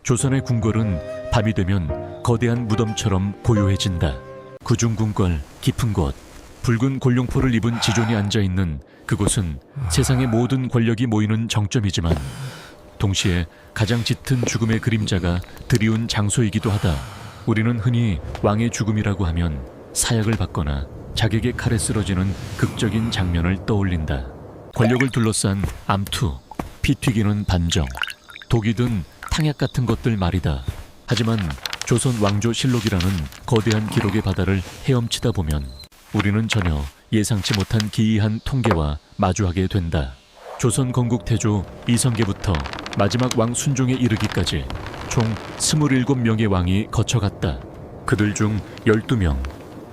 조선의 궁궐은 밤이 되면 거대한 무덤처럼 고요해진다. 구중궁궐 깊은 곳, 붉은 골룡포를 입은 지존이 앉아있는 그곳은 세상의 모든 권력이 모이는 정점이지만 동시에 가장 짙은 죽음의 그림자가 드리운 장소이기도 하다. 우리는 흔히 왕의 죽음이라고 하면 사약을 받거나 자객의 칼에 쓰러지는 극적인 장면을 떠올린다. 권력을 둘러싼 암투, 피 튀기는 반정, 독이 든 탕약 같은 것들 말이다. 하지만 조선 왕조 실록이라는 거대한 기록의 바다를 헤엄치다 보면 우리는 전혀 예상치 못한 기이한 통계와 마주하게 된다. 조선 건국 태조 이성계부터 마지막 왕 순종에 이르기까지 총 27명의 왕이 거쳐갔다. 그들 중 12명,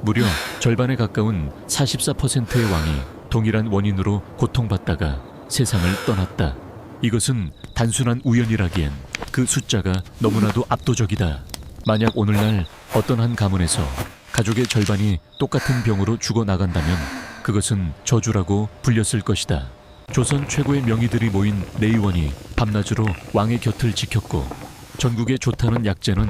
무려 절반에 가까운 44%의 왕이 동일한 원인으로 고통받다가 세상을 떠났다. 이것은 단순한 우연이라기엔 그 숫자가 너무나도 압도적이다. 만약 오늘날 어떤 한 가문에서 가족의 절반이 똑같은 병으로 죽어나간다면 그것은 저주라고 불렸을 것이다. 조선 최고의 명의들이 모인 내의원이 밤낮으로 왕의 곁을 지켰고 전국에 좋다는 약재는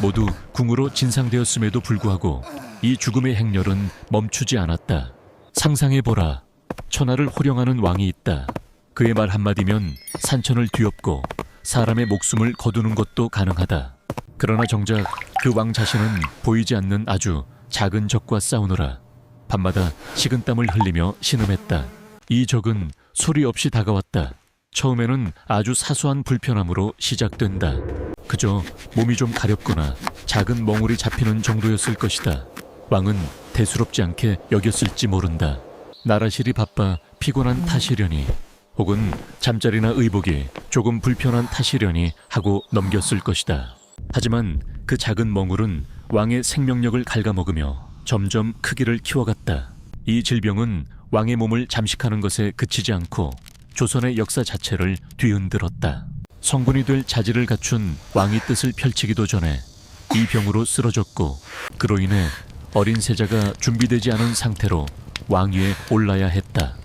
모두 궁으로 진상되었음에도 불구하고 이 죽음의 행렬은 멈추지 않았다. 상상해보라. 천하를 호령하는 왕이 있다. 그의 말 한마디면 산천을 뒤엎고 사람의 목숨을 거두는 것도 가능하다. 그러나 정작 그 왕 자신은 보이지 않는 아주 작은 적과 싸우느라 밤마다 식은땀을 흘리며 신음했다. 이 적은 소리 없이 다가왔다. 처음에는 아주 사소한 불편함으로 시작된다. 그저 몸이 좀 가렵거나 작은 멍울이 잡히는 정도였을 것이다. 왕은 대수롭지 않게 여겼을지 모른다. 나라실이 바빠 피곤한 탓이려니 혹은 잠자리나 의복이 조금 불편한 탓이려니 하고 넘겼을 것이다. 하지만 그 작은 멍울은 왕의 생명력을 갉아먹으며 점점 크기를 키워갔다. 이 질병은 왕의 몸을 잠식하는 것에 그치지 않고 조선의 역사 자체를 뒤흔들었다. 성군이 될 자질을 갖춘 왕이 뜻을 펼치기도 전에 이 병으로 쓰러졌고 그로 인해 어린 세자가 준비되지 않은 상태로 왕위에 올라야 했다.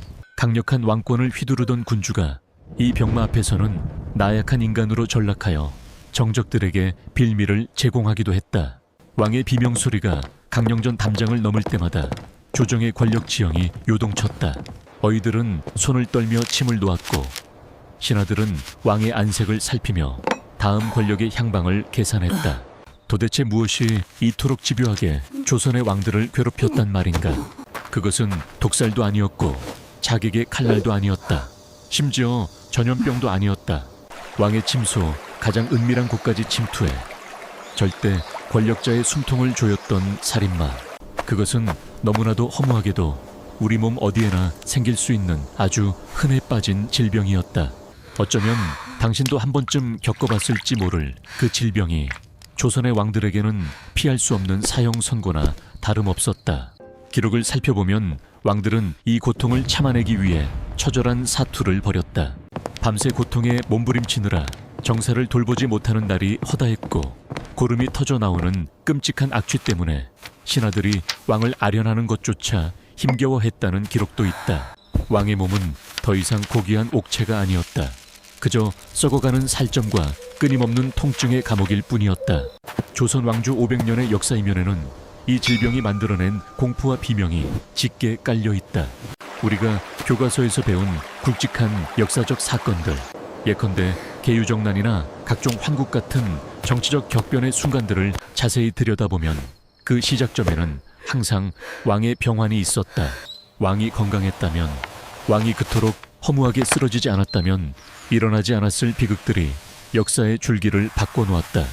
강력한 왕권을 휘두르던 군주가 이 병마 앞에서는 나약한 인간으로 전락하여 정적들에게 빌미를 제공하기도 했다. 왕의 비명소리가 강령전 담장을 넘을 때마다 조정의 권력 지형이 요동쳤다. 어이들은 손을 떨며 침을 놓았고 신하들은 왕의 안색을 살피며 다음 권력의 향방을 계산했다. 도대체 무엇이 이토록 집요하게 조선의 왕들을 괴롭혔단 말인가? 그것은 독살도 아니었고 자객의 칼날도 아니었다. 심지어 전염병도 아니었다. 왕의 침소 가장 은밀한 곳까지 침투해 절대 권력자의 숨통을 조였던 살인마. 그것은 너무나도 허무하게도 우리 몸 어디에나 생길 수 있는 아주 흔해 빠진 질병이었다. 어쩌면 당신도 한 번쯤 겪어봤을지 모를 그 질병이 조선의 왕들에게는 피할 수 없는 사형 선고나 다름없었다. 기록을 살펴보면 왕들은 이 고통을 참아내기 위해 처절한 사투를 벌였다. 밤새 고통에 몸부림치느라 정사를 돌보지 못하는 날이 허다했고 고름이 터져 나오는 끔찍한 악취 때문에 신하들이 왕을 아련하는 것조차 힘겨워했다는 기록도 있다. 왕의 몸은 더 이상 고귀한 옥체가 아니었다. 그저 썩어가는 살점과 끊임없는 통증의 감옥일 뿐이었다. 조선 왕조 500년의 역사이면에는 이 질병이 만들어낸 공포와 비명이 짙게 깔려있다. 우리가 교과서에서 배운 굵직한 역사적 사건들, 예컨대 계유정난이나 각종 환국 같은 정치적 격변의 순간들을 자세히 들여다보면 그 시작점에는 항상 왕의 병환이 있었다. 왕이 건강했다면, 왕이 그토록 허무하게 쓰러지지 않았다면 일어나지 않았을 비극들이 역사의 줄기를 바꿔놓았다.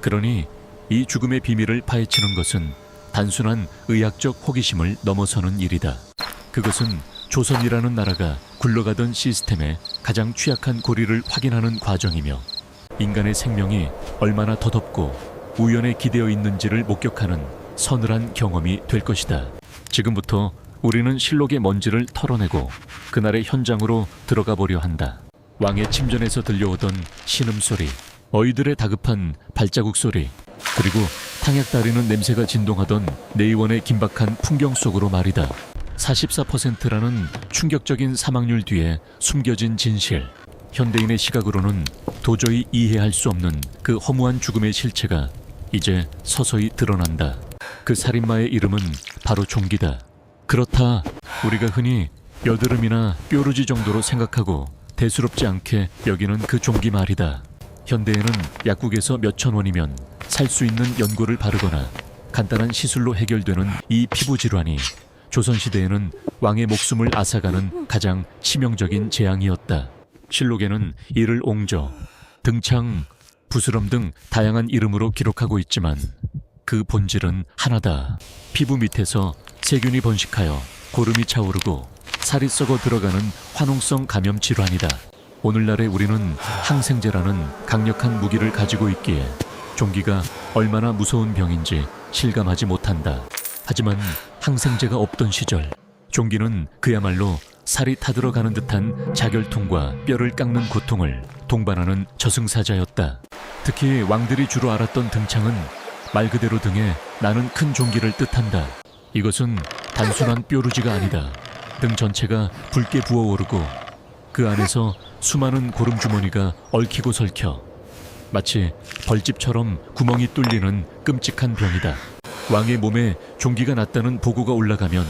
그러니 이 죽음의 비밀을 파헤치는 것은 단순한 의학적 호기심을 넘어서는 일이다. 그것은 조선이라는 나라가 굴러가던 시스템의 가장 취약한 고리를 확인하는 과정이며 인간의 생명이 얼마나 더덥고 우연에 기대어 있는지를 목격하는 서늘한 경험이 될 것이다. 지금부터 우리는 실록의 먼지를 털어내고 그날의 현장으로 들어가 보려 한다. 왕의 침전에서 들려오던 신음소리, 어이들의 다급한 발자국 소리, 그리고 탕약 따르는 냄새가 진동하던 내의원의 긴박한 풍경 속으로 말이다. 44%라는 충격적인 사망률 뒤에 숨겨진 진실. 현대인의 시각으로는 도저히 이해할 수 없는 그 허무한 죽음의 실체가 이제 서서히 드러난다. 그 살인마의 이름은 바로 종기다. 그렇다. 우리가 흔히 여드름이나 뾰루지 정도로 생각하고 대수롭지 않게 여기는 그 종기 말이다. 현대에는 약국에서 몇천 원이면 살 수 있는 연고를 바르거나 간단한 시술로 해결되는 이 피부 질환이 조선시대에는 왕의 목숨을 앗아가는 가장 치명적인 재앙이었다. 실록에는 이를 옹저, 등창, 부스럼 등 다양한 이름으로 기록하고 있지만 그 본질은 하나다. 피부 밑에서 세균이 번식하여 고름이 차오르고 살이 썩어 들어가는 화농성 감염 질환이다. 오늘날의 우리는 항생제라는 강력한 무기를 가지고 있기에 종기가 얼마나 무서운 병인지 실감하지 못한다. 하지만 항생제가 없던 시절, 종기는 그야말로 살이 타들어가는 듯한 자결통과 뼈를 깎는 고통을 동반하는 저승사자였다. 특히 왕들이 주로 알았던 등창은 말 그대로 등에 나는 큰 종기를 뜻한다. 이것은 단순한 뾰루지가 아니다. 등 전체가 붉게 부어오르고 그 안에서 수많은 고름 주머니가 얽히고 설켜 마치 벌집처럼 구멍이 뚫리는 끔찍한 병이다. 왕의 몸에 종기가 났다는 보고가 올라가면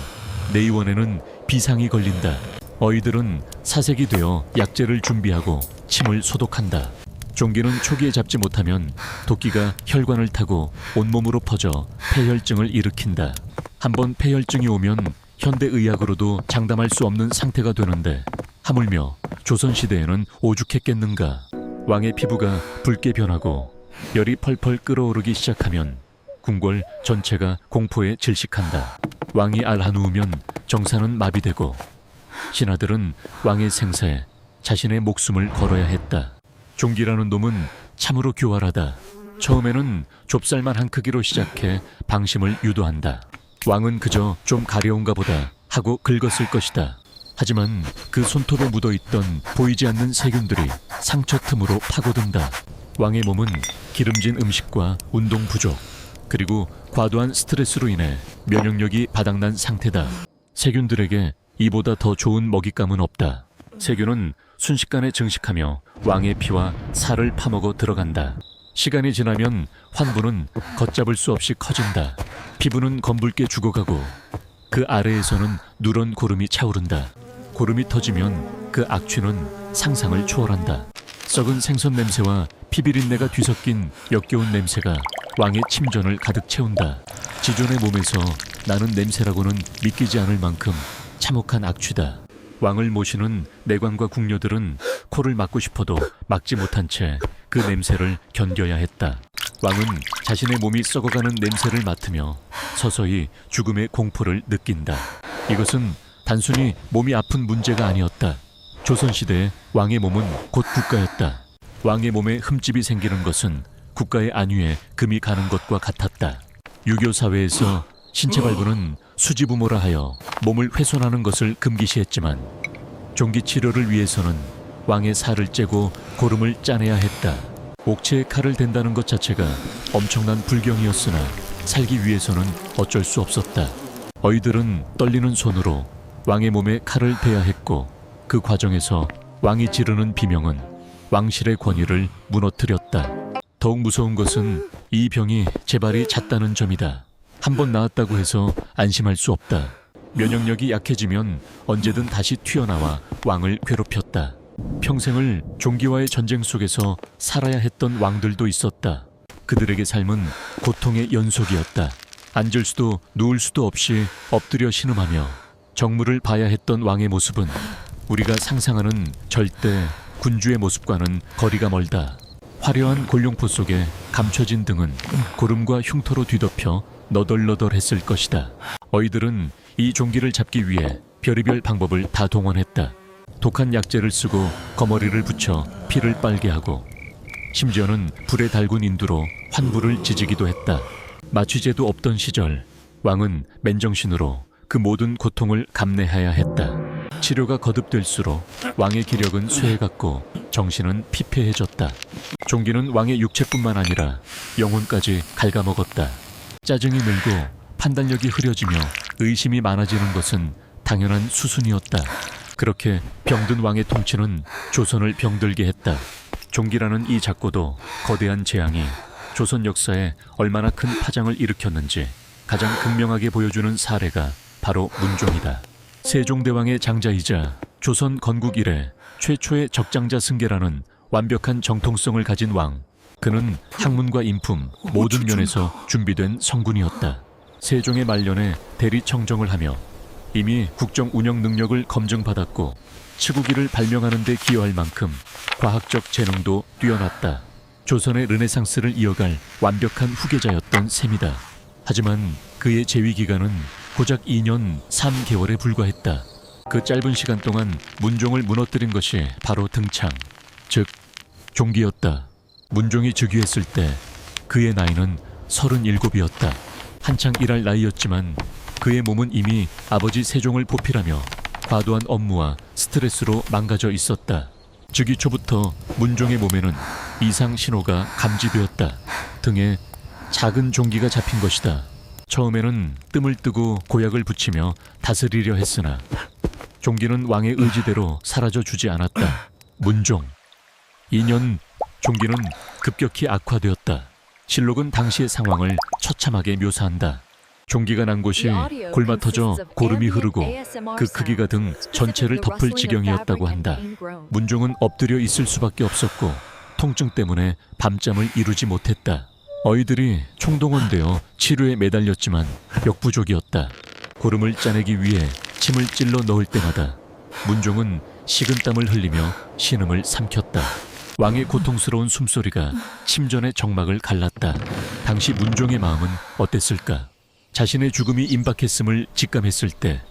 내의원에는 비상이 걸린다. 어이들은 사색이 되어 약재를 준비하고 침을 소독한다. 종기는 초기에 잡지 못하면 도끼가 혈관을 타고 온몸으로 퍼져 폐혈증을 일으킨다. 한번 폐혈증이 오면 현대의학으로도 장담할 수 없는 상태가 되는데 하물며 조선시대에는 오죽했겠는가. 왕의 피부가 붉게 변하고 열이 펄펄 끓어오르기 시작하면 궁궐 전체가 공포에 질식한다. 왕이 알아누우면 정사는 마비되고 신하들은 왕의 생사에 자신의 목숨을 걸어야 했다. 종기라는 놈은 참으로 교활하다. 처음에는 좁쌀만 한 크기로 시작해 방심을 유도한다. 왕은 그저 좀 가려운가 보다 하고 긁었을 것이다. 하지만 그 손톱에 묻어있던 보이지 않는 세균들이 상처 틈으로 파고든다. 왕의 몸은 기름진 음식과 운동 부족, 그리고 과도한 스트레스로 인해 면역력이 바닥난 상태다. 세균들에게 이보다 더 좋은 먹잇감은 없다. 세균은 순식간에 증식하며 왕의 피와 살을 파먹어 들어간다. 시간이 지나면 환부는 걷잡을 수 없이 커진다. 피부는 검붉게 죽어가고 그 아래에서는 누런 고름이 차오른다. 고름이 터지면 그 악취는 상상을 초월한다. 썩은 생선 냄새와 피비린내가 뒤섞인 역겨운 냄새가 왕의 침전을 가득 채운다. 지존의 몸에서 나는 냄새라고는 믿기지 않을 만큼 참혹한 악취다. 왕을 모시는 내관과 궁녀들은 코를 막고 싶어도 막지 못한 채 그 냄새를 견뎌야 했다. 왕은 자신의 몸이 썩어가는 냄새를 맡으며 서서히 죽음의 공포를 느낀다. 이것은 단순히 몸이 아픈 문제가 아니었다. 조선시대의 왕의 몸은 곧 국가였다. 왕의 몸에 흠집이 생기는 것은 국가의 안위에 금이 가는 것과 같았다. 유교 사회에서 신체 발부는 수지부모라 하여 몸을 훼손하는 것을 금기시했지만 종기 치료를 위해서는 왕의 살을 째고 고름을 짜내야 했다. 옥체에 칼을 댄다는 것 자체가 엄청난 불경이었으나 살기 위해서는 어쩔 수 없었다. 어이들은 떨리는 손으로 왕의 몸에 칼을 대야 했고 그 과정에서 왕이 지르는 비명은 왕실의 권위를 무너뜨렸다. 더욱 무서운 것은 이 병이 재발이 잦다는 점이다. 한번 나았다고 해서 안심할 수 없다. 면역력이 약해지면 언제든 다시 튀어나와 왕을 괴롭혔다. 평생을 종기와의 전쟁 속에서 살아야 했던 왕들도 있었다. 그들에게 삶은 고통의 연속이었다. 앉을 수도 누울 수도 없이 엎드려 신음하며 정무를 봐야 했던 왕의 모습은 우리가 상상하는 절대 군주의 모습과는 거리가 멀다. 화려한 골룡포 속에 감춰진 등은 고름과 흉터로 뒤덮여 너덜너덜했을 것이다. 어이들은 이 종기를 잡기 위해 별의별 방법을 다 동원했다. 독한 약재를 쓰고 거머리를 붙여 피를 빨게 하고 심지어는 불에 달군 인두로 환부를 지지기도 했다. 마취제도 없던 시절 왕은 맨정신으로 그 모든 고통을 감내해야 했다. 치료가 거듭될수록 왕의 기력은 쇠해갔고 정신은 피폐해졌다. 종기는 왕의 육체뿐만 아니라 영혼까지 갉아먹었다. 짜증이 늘고 판단력이 흐려지며 의심이 많아지는 것은 당연한 수순이었다. 그렇게 병든 왕의 통치는 조선을 병들게 했다. 종기라는 이 작고도 거대한 재앙이 조선 역사에 얼마나 큰 파장을 일으켰는지 가장 극명하게 보여주는 사례가 바로 문종이다. 세종대왕의 장자이자 조선 건국 이래 최초의 적장자 승계라는 완벽한 정통성을 가진 왕. 그는 학문과 인품 모든 면에서 준비된 성군이었다. 세종의 말년에 대리 청정을 하며 이미 국정 운영 능력을 검증받았고 치국이를 발명하는 데 기여할 만큼 과학적 재능도 뛰어났다. 조선의 르네상스를 이어갈 완벽한 후계자였던 셈이다. 하지만 그의 재위 기간은 고작 2년 3개월에 불과했다. 그 짧은 시간 동안 문종을 무너뜨린 것이 바로 등창, 즉 종기였다. 문종이 즉위했을 때 그의 나이는 37이었다. 한창 일할 나이였지만 그의 몸은 이미 아버지 세종을 보필하며 과도한 업무와 스트레스로 망가져 있었다. 즉위 초부터 문종의 몸에는 이상 신호가 감지되었다. 등에 작은 종기가 잡힌 것이다. 처음에는 뜸을 뜨고 고약을 붙이며 다스리려 했으나 종기는 왕의 의지대로 사라져 주지 않았다. 문종 2년 종기는 급격히 악화되었다. 실록은 당시의 상황을 처참하게 묘사한다. 종기가 난 곳이 골마 터져 고름이 흐르고 그 크기가 등 전체를 덮을 지경이었다고 한다. 문종은 엎드려 있을 수밖에 없었고 통증 때문에 밤잠을 이루지 못했다. 어이들이 총동원되어 치료에 매달렸지만 역부족이었다. 고름을 짜내기 위해 침을 찔러 넣을 때마다 문종은 식은땀을 흘리며 신음을 삼켰다. 왕의 고통스러운 숨소리가 침전의 정막을 갈랐다. 당시 문종의 마음은 어땠을까? 자신의 죽음이 임박했음을 직감했을 때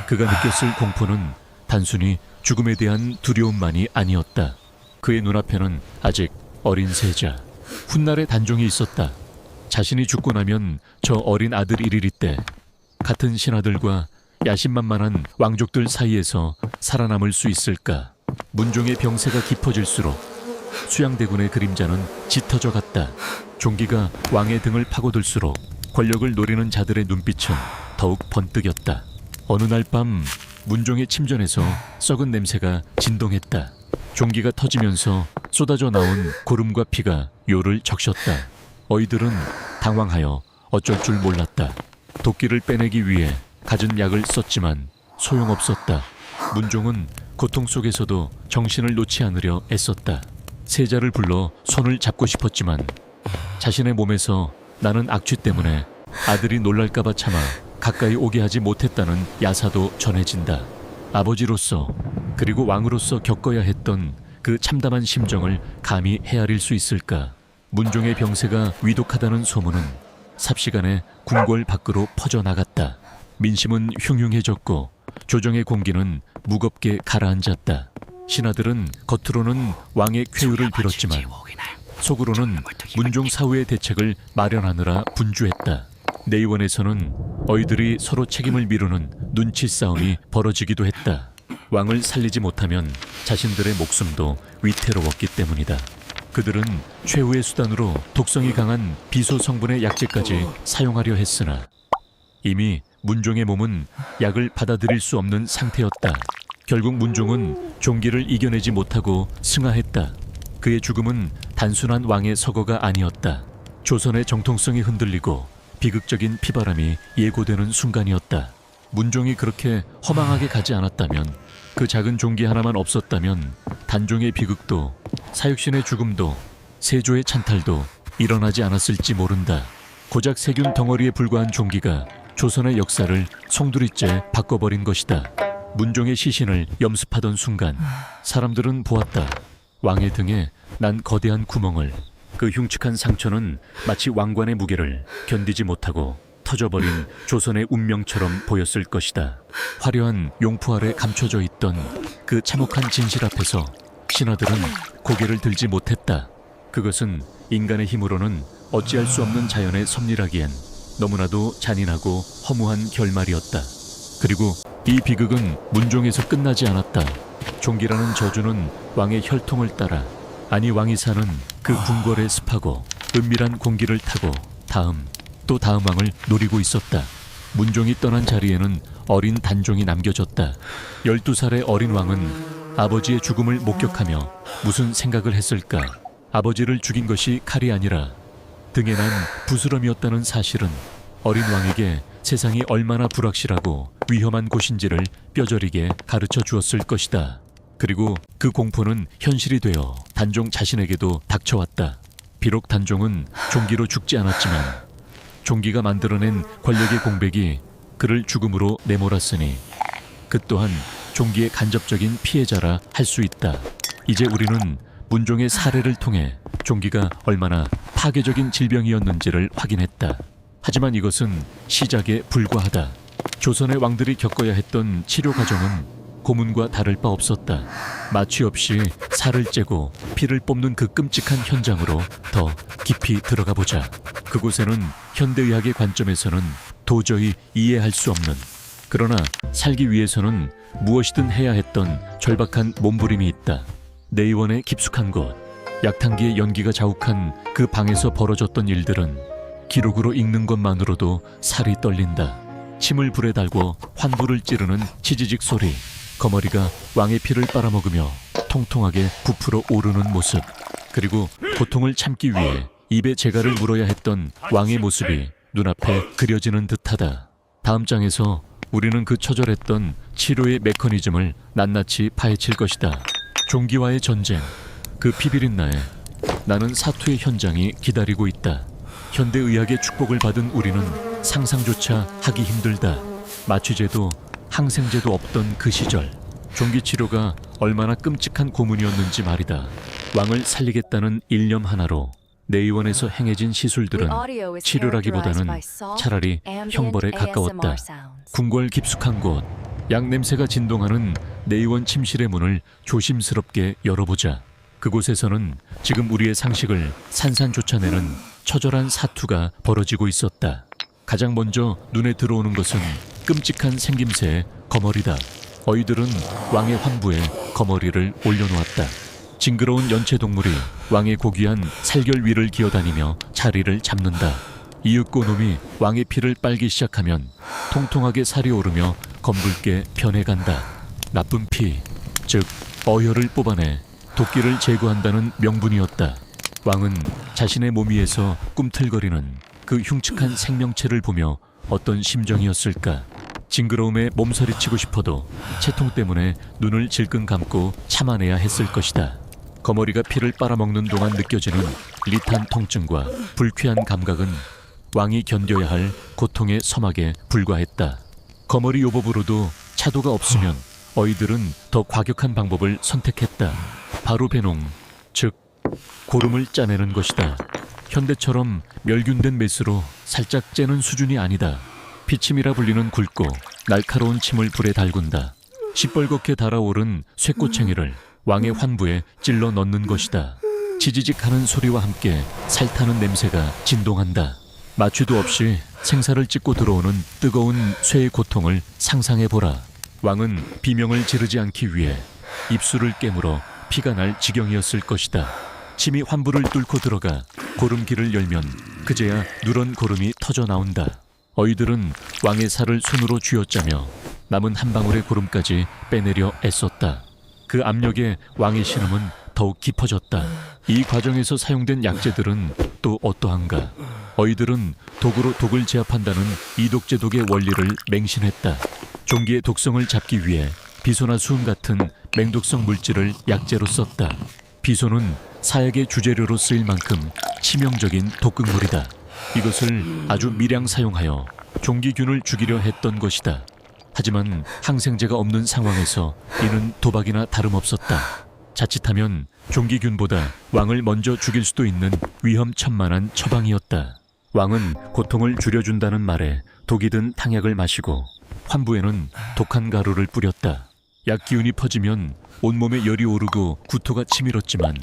그가 느꼈을 공포는 단순히 죽음에 대한 두려움만이 아니었다. 그의 눈앞에는 아직 어린 세자, 훗날의 단종이 있었다. 자신이 죽고 나면 저 어린 아들이 이르리 때 같은 신하들과 야심만만한 왕족들 사이에서 살아남을 수 있을까? 문종의 병세가 깊어질수록 수양대군의 그림자는 짙어져 갔다. 종기가 왕의 등을 파고들수록 권력을 노리는 자들의 눈빛은 더욱 번뜩였다. 어느 날 밤 문종의 침전에서 썩은 냄새가 진동했다. 종기가 터지면서 쏟아져 나온 고름과 피가 요를 적셨다. 어이들은 당황하여 어쩔 줄 몰랐다. 도끼를 빼내기 위해 갖은 약을 썼지만 소용없었다. 문종은 고통 속에서도 정신을 놓지 않으려 애썼다. 세자를 불러 손을 잡고 싶었지만 자신의 몸에서 나는 악취 때문에 아들이 놀랄까봐 참아 가까이 오게 하지 못했다는 야사도 전해진다. 아버지로서 그리고 왕으로서 겪어야 했던 그 참담한 심정을 감히 헤아릴 수 있을까? 문종의 병세가 위독하다는 소문은 삽시간에 궁궐 밖으로 퍼져나갔다. 민심은 흉흉해졌고 조정의 공기는 무겁게 가라앉았다. 신하들은 겉으로는 왕의 쾌유를 빌었지만 속으로는 문종 사후의 대책을 마련하느라 분주했다. 내의원에서는 어이들이 서로 책임을 미루는 눈치 싸움이 벌어지기도 했다. 왕을 살리지 못하면 자신들의 목숨도 위태로웠기 때문이다. 그들은 최후의 수단으로 독성이 강한 비소 성분의 약재까지 사용하려 했으나 이미 문종의 몸은 약을 받아들일 수 없는 상태였다. 결국 문종은 종기를 이겨내지 못하고 승하했다. 그의 죽음은 단순한 왕의 서거가 아니었다. 조선의 정통성이 흔들리고 비극적인 피바람이 예고되는 순간이었다. 문종이 그렇게 허망하게 가지 않았다면, 그 작은 종기 하나만 없었다면 단종의 비극도, 사육신의 죽음도, 세조의 찬탈도 일어나지 않았을지 모른다. 고작 세균 덩어리에 불과한 종기가 조선의 역사를 송두리째 바꿔버린 것이다. 문종의 시신을 염습하던 순간 사람들은 보았다. 왕의 등에 난 거대한 구멍을. 그 흉측한 상처는 마치 왕관의 무게를 견디지 못하고 터져버린 조선의 운명처럼 보였을 것이다. 화려한 용포 아래 감춰져 있던 그 참혹한 진실 앞에서 신하들은 고개를 들지 못했다. 그것은 인간의 힘으로는 어찌할 수 없는 자연의 섭리라기엔 너무나도 잔인하고 허무한 결말이었다. 그리고 이 비극은 문종에서 끝나지 않았다. 종기라는 저주는 왕의 혈통을 따라, 아니 왕이 사는 그 궁궐의 습하고 은밀한 공기를 타고 다음 또 다음 왕을 노리고 있었다. 문종이 떠난 자리에는 어린 단종이 남겨졌다. 12살의 어린 왕은 아버지의 죽음을 목격하며 무슨 생각을 했을까? 아버지를 죽인 것이 칼이 아니라 등에 난 부스럼이었다는 사실은 어린 왕에게 세상이 얼마나 불확실하고 위험한 곳인지를 뼈저리게 가르쳐 주었을 것이다. 그리고 그 공포는 현실이 되어 단종 자신에게도 닥쳐왔다. 비록 단종은 종기로 죽지 않았지만 종기가 만들어낸 권력의 공백이 그를 죽음으로 내몰았으니 그 또한 종기의 간접적인 피해자라 할 수 있다. 이제 우리는 문종의 사례를 통해 종기가 얼마나 파괴적인 질병이었는지를 확인했다. 하지만 이것은 시작에 불과하다. 조선의 왕들이 겪어야 했던 치료 과정은 고문과 다를 바 없었다. 마취 없이 살을 째고 피를 뽑는 그 끔찍한 현장으로 더 깊이 들어가 보자. 그곳에는 현대의학의 관점에서는 도저히 이해할 수 없는, 그러나 살기 위해서는 무엇이든 해야 했던 절박한 몸부림이 있다. 내의원의 깊숙한 곳, 약탕기의 연기가 자욱한 그 방에서 벌어졌던 일들은 기록으로 읽는 것만으로도 살이 떨린다. 침을 불에 달고 환부를 찌르는 치지직 소리, 거머리가 왕의 피를 빨아먹으며 통통하게 부풀어 오르는 모습, 그리고 고통을 참기 위해 입에 재갈을 물어야 했던 왕의 모습이 눈앞에 그려지는 듯하다. 다음 장에서 우리는 그 처절했던 치료의 메커니즘을 낱낱이 파헤칠 것이다. 종기와의 전쟁, 그 피비린나에 나는 사투의 현장이 기다리고 있다. 현대의학의 축복을 받은 우리는 상상조차 하기 힘들다. 마취제도, 항생제도 없던 그 시절, 종기치료가 얼마나 끔찍한 고문이었는지 말이다. 왕을 살리겠다는 일념 하나로 내의원에서 행해진 시술들은 치료라기보다는 차라리 형벌에 가까웠다. 궁궐 깊숙한 곳, 약 냄새가 진동하는 내의원 침실의 문을 조심스럽게 열어보자. 그곳에서는 지금 우리의 상식을 산산조차내는 처절한 사투가 벌어지고 있었다. 가장 먼저 눈에 들어오는 것은 끔찍한 생김새의 거머리다. 어이들은 왕의 환부에 거머리를 올려놓았다. 징그러운 연체동물이 왕의 고귀한 살결 위를 기어다니며 자리를 잡는다. 이윽고 놈이 왕의 피를 빨기 시작하면 통통하게 살이 오르며 검붉게 변해간다. 나쁜 피, 즉 어혈을 뽑아내 도끼를 제거한다는 명분이었다. 왕은 자신의 몸 위에서 꿈틀거리는 그 흉측한 생명체를 보며 어떤 심정이었을까? 징그러움에 몸서리치고 싶어도 채통 때문에 눈을 질끈 감고 참아내야 했을 것이다. 거머리가 피를 빨아먹는 동안 느껴지는 리탄 통증과 불쾌한 감각은 왕이 견뎌야 할 고통의 서막에 불과했다. 거머리 요법으로도 차도가 없으면 어이들은 더 과격한 방법을 선택했다. 바로 배농, 즉 고름을 짜내는 것이다. 현대처럼 멸균된 메스로 살짝 째는 수준이 아니다. 피침이라 불리는 굵고 날카로운 침을 불에 달군다. 시뻘겋게 달아오른 쇠꼬챙이를 왕의 환부에 찔러 넣는 것이다. 지지직하는 소리와 함께 살타는 냄새가 진동한다. 마취도 없이 생사를 찢고 들어오는 뜨거운 쇠의 고통을 상상해보라. 왕은 비명을 지르지 않기 위해 입술을 깨물어 피가 날 지경이었을 것이다. 침이 환부를 뚫고 들어가 고름기를 열면 그제야 누런 고름이 터져 나온다. 어이들은 왕의 살을 손으로 쥐어짜며 남은 한 방울의 고름까지 빼내려 애썼다. 그 압력에 왕의 신음은 더욱 깊어졌다. 이 과정에서 사용된 약재들은 또 어떠한가? 어이들은 독으로 독을 제압한다는 이독제독의 원리를 맹신했다. 종기의 독성을 잡기 위해 비소나 수은 같은 맹독성 물질을 약재로 썼다. 비소는 사약의 주재료로 쓰일 만큼 치명적인 독극물이다. 이것을 아주 미량 사용하여 종기균을 죽이려 했던 것이다. 하지만 항생제가 없는 상황에서 이는 도박이나 다름없었다. 자칫하면 종기균보다 왕을 먼저 죽일 수도 있는 위험천만한 처방이었다. 왕은 고통을 줄여준다는 말에 독이 든 탕약을 마시고 환부에는 독한 가루를 뿌렸다. 약 기운이 퍼지면 온몸에 열이 오르고 구토가 치밀었지만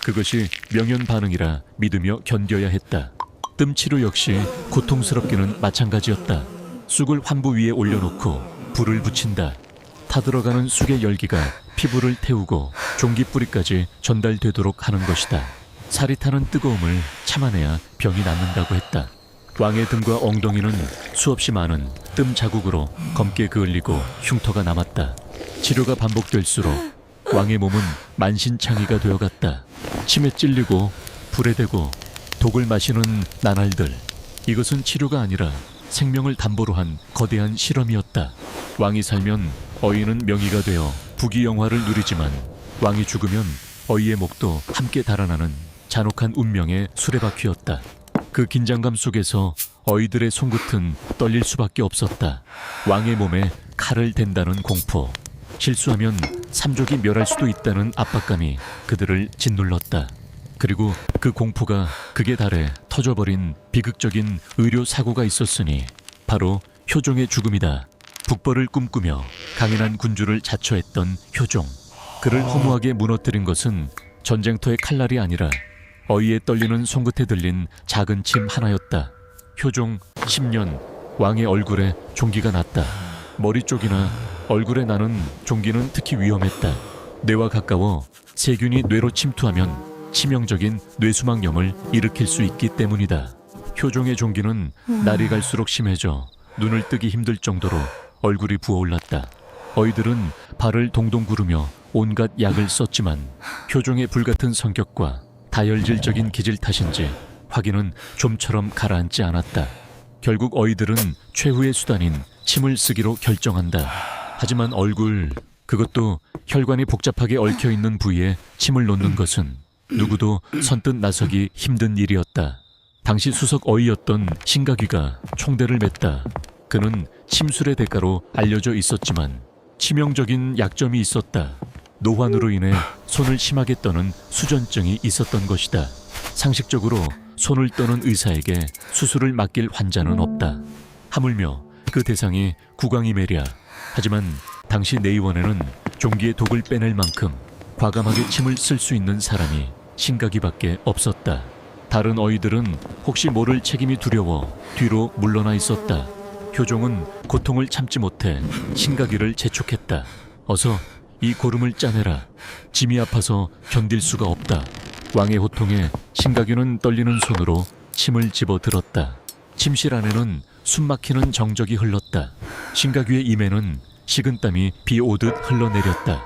그것이 명현 반응이라 믿으며 견뎌야 했다. 뜸 치료 역시 고통스럽기는 마찬가지였다. 쑥을 환부 위에 올려놓고 불을 붙인다. 타들어가는 쑥의 열기가 피부를 태우고 종기 뿌리까지 전달되도록 하는 것이다. 살이 타는 뜨거움을 참아내야 병이 낫는다고 했다. 왕의 등과 엉덩이는 수없이 많은 뜸 자국으로 검게 그을리고 흉터가 남았다. 치료가 반복될수록 왕의 몸은 만신창이가 되어갔다. 침에 찔리고 불에 대고 독을 마시는 나날들. 이것은 치료가 아니라 생명을 담보로 한 거대한 실험이었다. 왕이 살면 어이는 명의가 되어 부귀영화를 누리지만 왕이 죽으면 어이의 목도 함께 달아나는 잔혹한 운명의 수레바퀴였다. 그 긴장감 속에서 어이들의 손끝은 떨릴 수밖에 없었다. 왕의 몸에 칼을 댄다는 공포, 실수하면 삼족이 멸할 수도 있다는 압박감이 그들을 짓눌렀다. 그리고 그 공포가 극에 달해 터져버린 비극적인 의료 사고가 있었으니 바로 효종의 죽음이다. 북벌을 꿈꾸며 강인한 군주를 자처했던 효종. 그를 허무하게 무너뜨린 것은 전쟁터의 칼날이 아니라 어이에 떨리는 손끝에 들린 작은 침 하나였다. 효종 10년, 왕의 얼굴에 종기가 났다. 머리 쪽이나 얼굴에 나는 종기는 특히 위험했다. 뇌와 가까워 세균이 뇌로 침투하면 치명적인 뇌수막염을 일으킬 수 있기 때문이다. 효종의 종기는 날이 갈수록 심해져 눈을 뜨기 힘들 정도로 얼굴이 부어올랐다. 어이들은 발을 동동 구르며 온갖 약을 썼지만 효종의 불같은 성격과 다혈질적인 기질 탓인지 화기는 좀처럼 가라앉지 않았다. 결국 어이들은 최후의 수단인 침을 쓰기로 결정한다. 하지만 얼굴, 그것도 혈관이 복잡하게 얽혀있는 부위에 침을 놓는 것은 누구도 선뜻 나서기 힘든 일이었다. 당시 수석 어이였던 신가귀가 총대를 맸다. 그는 침술의 대가로 알려져 있었지만 치명적인 약점이 있었다. 노환으로 인해 손을 심하게 떠는 수전증이 있었던 것이다. 상식적으로 손을 떠는 의사에게 수술을 맡길 환자는 없다. 하물며 그 대상이 국왕이매랴. 하지만 당시 내의원에는 종기의 독을 빼낼 만큼 과감하게 침을 쓸 수 있는 사람이 신가귀밖에 없었다. 다른 어이들은 혹시 모를 책임이 두려워 뒤로 물러나 있었다. 효종은 고통을 참지 못해 신가귀를 재촉했다. 어서 이 고름을 짜내라. 짐이 아파서 견딜 수가 없다. 왕의 호통에 신가귀는 떨리는 손으로 침을 집어들었다. 침실 안에는 숨막히는 정적이 흘렀다. 신가귀의 입에는 식은땀이 비 오듯 흘러내렸다.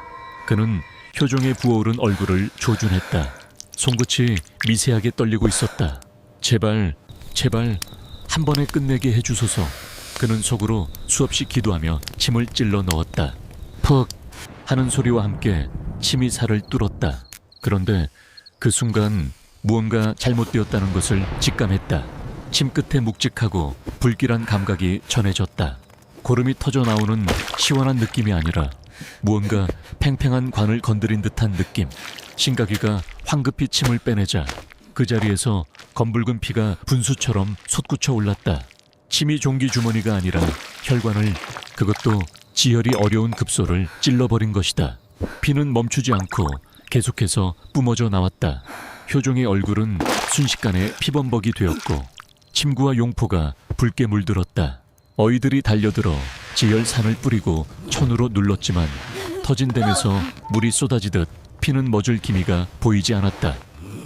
그는 효종의 부어오른 얼굴을 조준했다. 손끝이 미세하게 떨리고 있었다. 제발, 제발 한 번에 끝내게 해주소서. 그는 속으로 수없이 기도하며 침을 찔러 넣었다. 퍽 하는 소리와 함께 침이 살을 뚫었다. 그런데 그 순간 무언가 잘못되었다는 것을 직감했다. 침 끝에 묵직하고 불길한 감각이 전해졌다. 고름이 터져 나오는 시원한 느낌이 아니라 무언가 팽팽한 관을 건드린 듯한 느낌. 신가귀가 황급히 침을 빼내자 그 자리에서 검붉은 피가 분수처럼 솟구쳐 올랐다. 침이 종기 주머니가 아니라 혈관을, 그것도 지혈이 어려운 급소를 찔러버린 것이다. 피는 멈추지 않고 계속해서 뿜어져 나왔다. 효종의 얼굴은 순식간에 피범벅이 되었고 침구와 용포가 붉게 물들었다. 어이들이 달려들어 지혈산을 뿌리고 천으로 눌렀지만 터진 댐에서 물이 쏟아지듯 피는 멎을 기미가 보이지 않았다.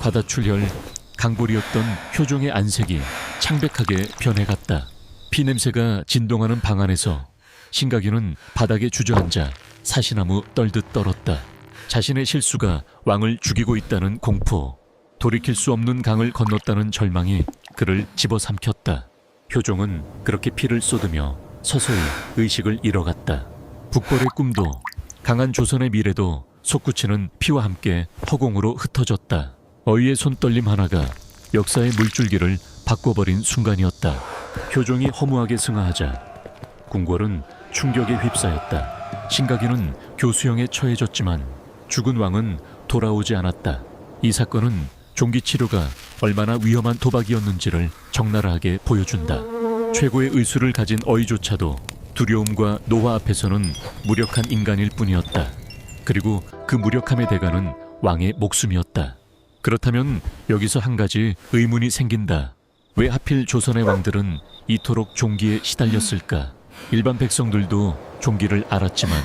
과다출혈, 강골이었던 효종의 안색이 창백하게 변해갔다. 피냄새가 진동하는 방 안에서 신가귀는 바닥에 주저앉아 사시나무 떨듯 떨었다. 자신의 실수가 왕을 죽이고 있다는 공포, 돌이킬 수 없는 강을 건넜다는 절망이 그를 집어삼켰다. 효종은 그렇게 피를 쏟으며 서서히 의식을 잃어갔다. 북벌의 꿈도 강한 조선의 미래도 솟구치는 피와 함께 허공으로 흩어졌다. 어이의 손떨림 하나가 역사의 물줄기를 바꿔버린 순간이었다. 효종이 허무하게 승하하자 궁궐은 충격에 휩싸였다. 신가귀는 교수형에 처해졌지만 죽은 왕은 돌아오지 않았다. 이 사건은 종기 치료가 얼마나 위험한 도박이었는지를 적나라하게 보여준다. 최고의 의술을 가진 어이조차도 두려움과 노화 앞에서는 무력한 인간일 뿐이었다. 그리고 그 무력함의 대가는 왕의 목숨이었다. 그렇다면 여기서 한 가지 의문이 생긴다. 왜 하필 조선의 왕들은 이토록 종기에 시달렸을까? 일반 백성들도 종기를 알았지만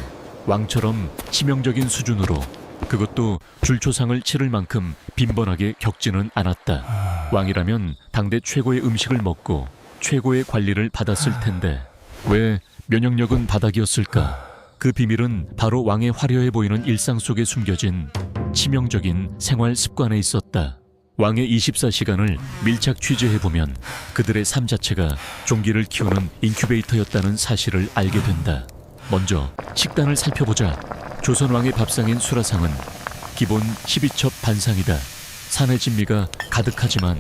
왕처럼 치명적인 수준으로, 그것도 줄초상을 치를 만큼 빈번하게 겪지는 않았다. 왕이라면 당대 최고의 음식을 먹고 최고의 관리를 받았을 텐데 왜 면역력은 바닥이었을까? 그 비밀은 바로 왕의 화려해 보이는 일상 속에 숨겨진 치명적인 생활 습관에 있었다. 왕의 24시간을 밀착 취재해보면 그들의 삶 자체가 종기를 키우는 인큐베이터였다는 사실을 알게 된다. 먼저 식단을 살펴보자. 조선 왕의 밥상인 수라상은 기본 12첩 반상이다. 산의 진미가 가득하지만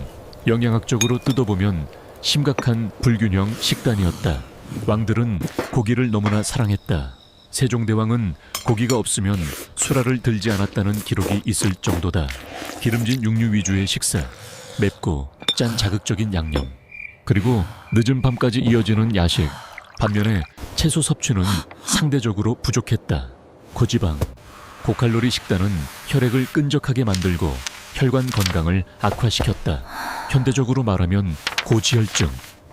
영양학적으로 뜯어보면 심각한 불균형 식단이었다. 왕들은 고기를 너무나 사랑했다. 세종대왕은 고기가 없으면 수라를 들지 않았다는 기록이 있을 정도다. 기름진 육류 위주의 식사, 맵고 짠 자극적인 양념, 그리고 늦은 밤까지 이어지는 야식. 반면에 채소 섭취는 상대적으로 부족했다. 고지방, 고칼로리 식단은 혈액을 끈적하게 만들고 혈관 건강을 악화시켰다. 현대적으로 말하면 고지혈증,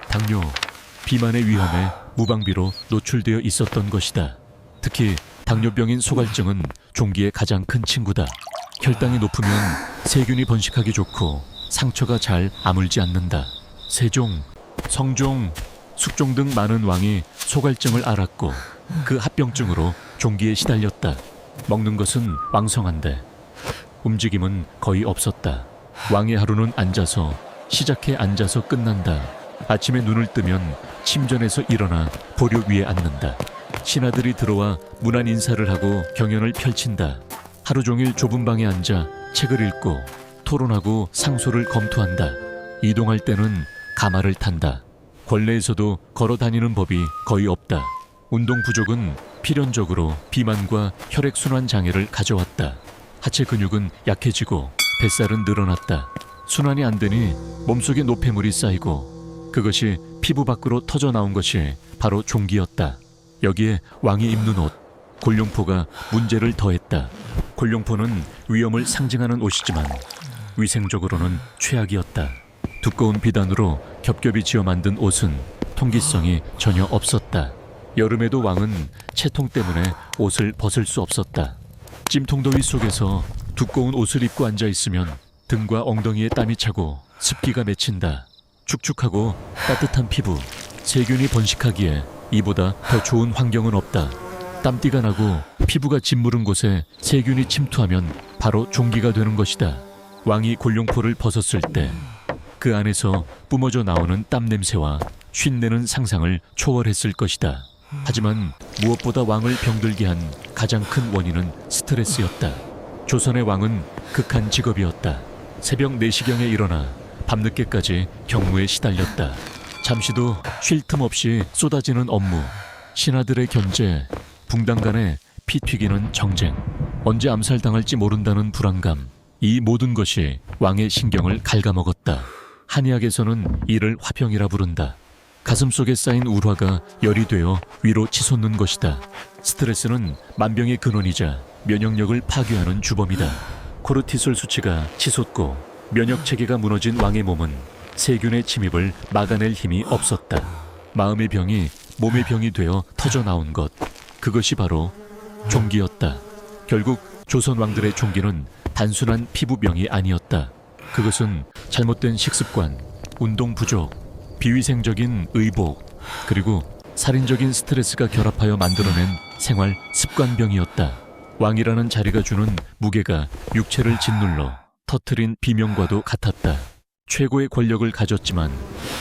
당뇨, 비만의 위험에 무방비로 노출되어 있었던 것이다. 특히 당뇨병인 소갈증은 종기의 가장 큰 친구다. 혈당이 높으면 세균이 번식하기 좋고 상처가 잘 아물지 않는다. 세종, 성종, 숙종 등 많은 왕이 소갈증을 앓았고 그 합병증으로 종기에 시달렸다. 먹는 것은 왕성한데 움직임은 거의 없었다. 왕의 하루는 앉아서 시작해 앉아서 끝난다. 아침에 눈을 뜨면 침전에서 일어나 보료 위에 앉는다. 신하들이 들어와 문안 인사를 하고 경연을 펼친다. 하루 종일 좁은 방에 앉아 책을 읽고 토론하고 상소를 검토한다. 이동할 때는 가마를 탄다. 권례에서도 걸어 다니는 법이 거의 없다. 운동 부족은 필연적으로 비만과 혈액순환 장애를 가져왔다. 하체 근육은 약해지고 뱃살은 늘어났다. 순환이 안 되니 몸속에 노폐물이 쌓이고 그것이 피부 밖으로 터져 나온 것이 바로 종기였다. 여기에 왕이 입는 옷, 골룡포가 문제를 더했다. 골룡포는 위험을 상징하는 옷이지만 위생적으로는 최악이었다. 두꺼운 비단으로 겹겹이 지어 만든 옷은 통기성이 전혀 없었다. 여름에도 왕은 채통 때문에 옷을 벗을 수 없었다. 찜통더위 속에서 두꺼운 옷을 입고 앉아 있으면 등과 엉덩이에 땀이 차고 습기가 맺힌다. 축축하고 따뜻한 피부, 세균이 번식하기에 이보다 더 좋은 환경은 없다. 땀띠가 나고 피부가 짓무른 곳에 세균이 침투하면 바로 종기가 되는 것이다. 왕이 골룡포를 벗었을 때 그 안에서 뿜어져 나오는 땀 냄새와 쉰내는 상상을 초월했을 것이다. 하지만 무엇보다 왕을 병들게 한 가장 큰 원인은 스트레스였다. 조선의 왕은 극한 직업이었다. 새벽 4시경에 일어나 밤늦게까지 경무에 시달렸다. 잠시도 쉴 틈 없이 쏟아지는 업무, 신하들의 견제, 붕당 간의 피 튀기는 정쟁, 언제 암살당할지 모른다는 불안감, 이 모든 것이 왕의 신경을 갉아먹었다. 한의학에서는 이를 화병이라 부른다. 가슴속에 쌓인 울화가 열이 되어 위로 치솟는 것이다. 스트레스는 만병의 근원이자 면역력을 파괴하는 주범이다. 코르티솔 수치가 치솟고 면역 체계가 무너진 왕의 몸은 세균의 침입을 막아낼 힘이 없었다. 마음의 병이 몸의 병이 되어 터져 나온 것, 그것이 바로 종기였다. 결국 조선 왕들의 종기는 단순한 피부병이 아니었다. 그것은 잘못된 식습관, 운동 부족, 비위생적인 의복, 그리고 살인적인 스트레스가 결합하여 만들어낸 생활 습관병이었다. 왕이라는 자리가 주는 무게가 육체를 짓눌러 터트린 비명과도 같았다. 최고의 권력을 가졌지만